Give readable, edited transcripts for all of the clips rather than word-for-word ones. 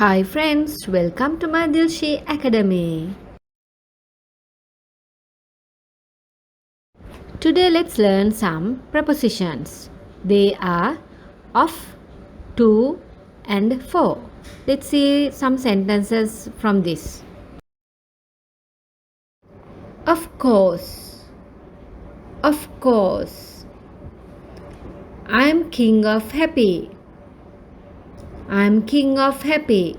Hi friends, welcome to my Dilshi Academy. Today let's learn some prepositions. They are of, to and for. Let's see some sentences from this. Of course. Of course. I'm king of happy. I'm king of happy.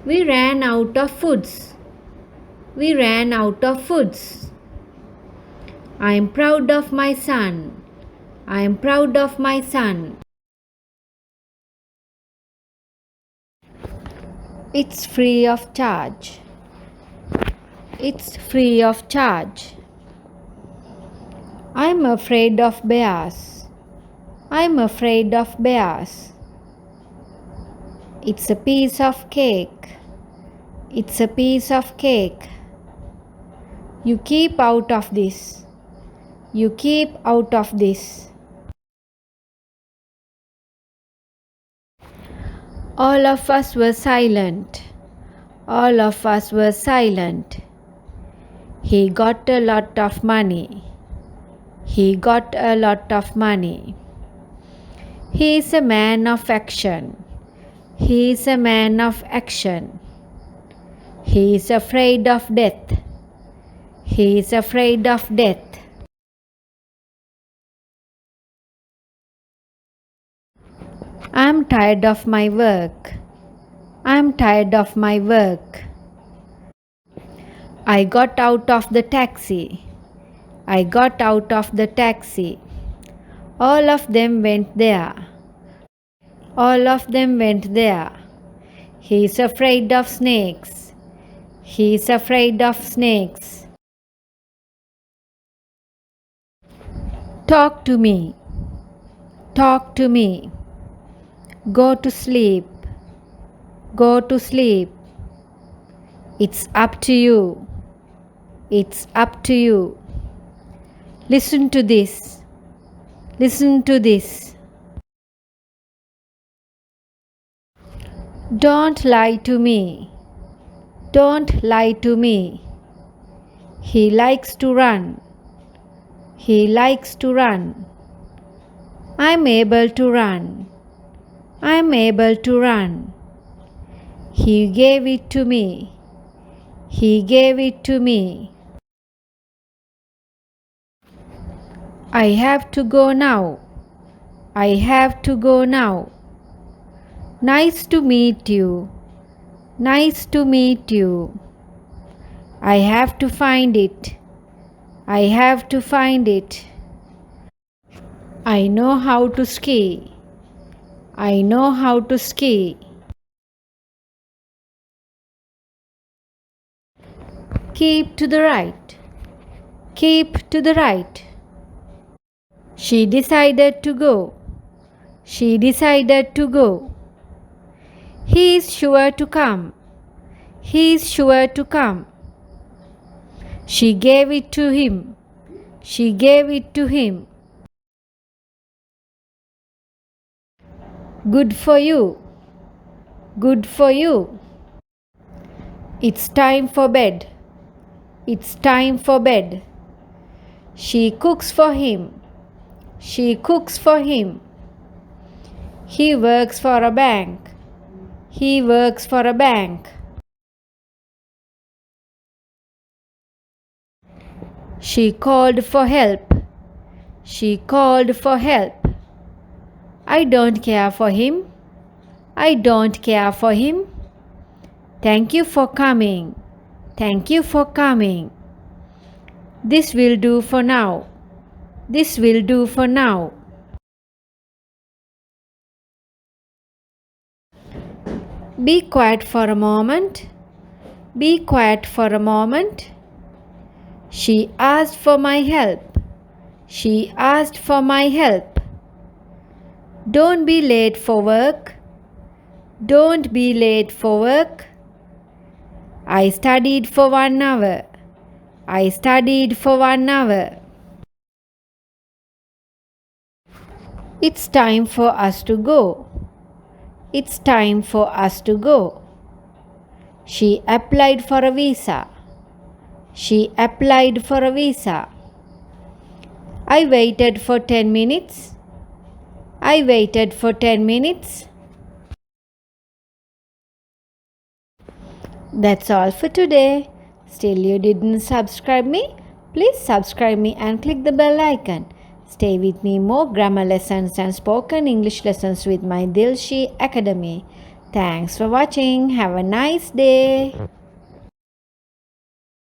We ran out of foods. We ran out of foods. I am proud of my son. I am proud of my son. It's free of charge. It's free of charge. I'm afraid of bears. I'm afraid of bears. It's a piece of cake. It's a piece of cake. You keep out of this. You keep out of this. All of us were silent. All of us were silent. He got a lot of money. He got a lot of money. He is a man of action. He is a man of action. He is afraid of death. He is afraid of death. I am tired of my work. I am tired of my work. I got out of the taxi. I got out of the taxi. All of them went there. All of them went there. He is afraid of snakes. He is afraid of snakes. Talk to me. Talk to me. Go to sleep. Go to sleep. It's up to you. It's up to you. Listen to this. Listen to this. Don't lie to me. Don't lie to me. He likes to run. He likes to run. I'm able to run. I'm able to run. He gave it to me. He gave it to me. I have to go now. I have to go now. Nice to meet you. Nice to meet you. I have to find it. I have to find it. I know how to ski. I know how to ski. Keep to the right. Keep to the right. She decided to go. She decided to go. He is sure to come. He is sure to come. She gave it to him. She gave it to him. Good for you. Good for you. It's time for bed. It's time for bed. She cooks for him. She cooks for him. He works for a bank. He works for a bank. She called for help. She called for help. I don't care for him. I don't care for him. Thank you for coming. Thank you for coming. This will do for now. This will do for now. Be quiet for a moment. Be quiet for a moment. She asked for my help. She asked for my help. Don't be late for work. Don't be late for work. I studied for 1 hour. I studied for 1 hour. It's time for us to go. It's time for us to go. She applied for a visa. She applied for a visa. I waited for 10 minutes. I waited for 10 minutes. That's all for today. Still you didn't subscribe me? Please subscribe me and click the bell icon. Stay with me more grammar lessons and spoken English lessons with my Dilshi Academy. Thanks for watching. Have a nice day.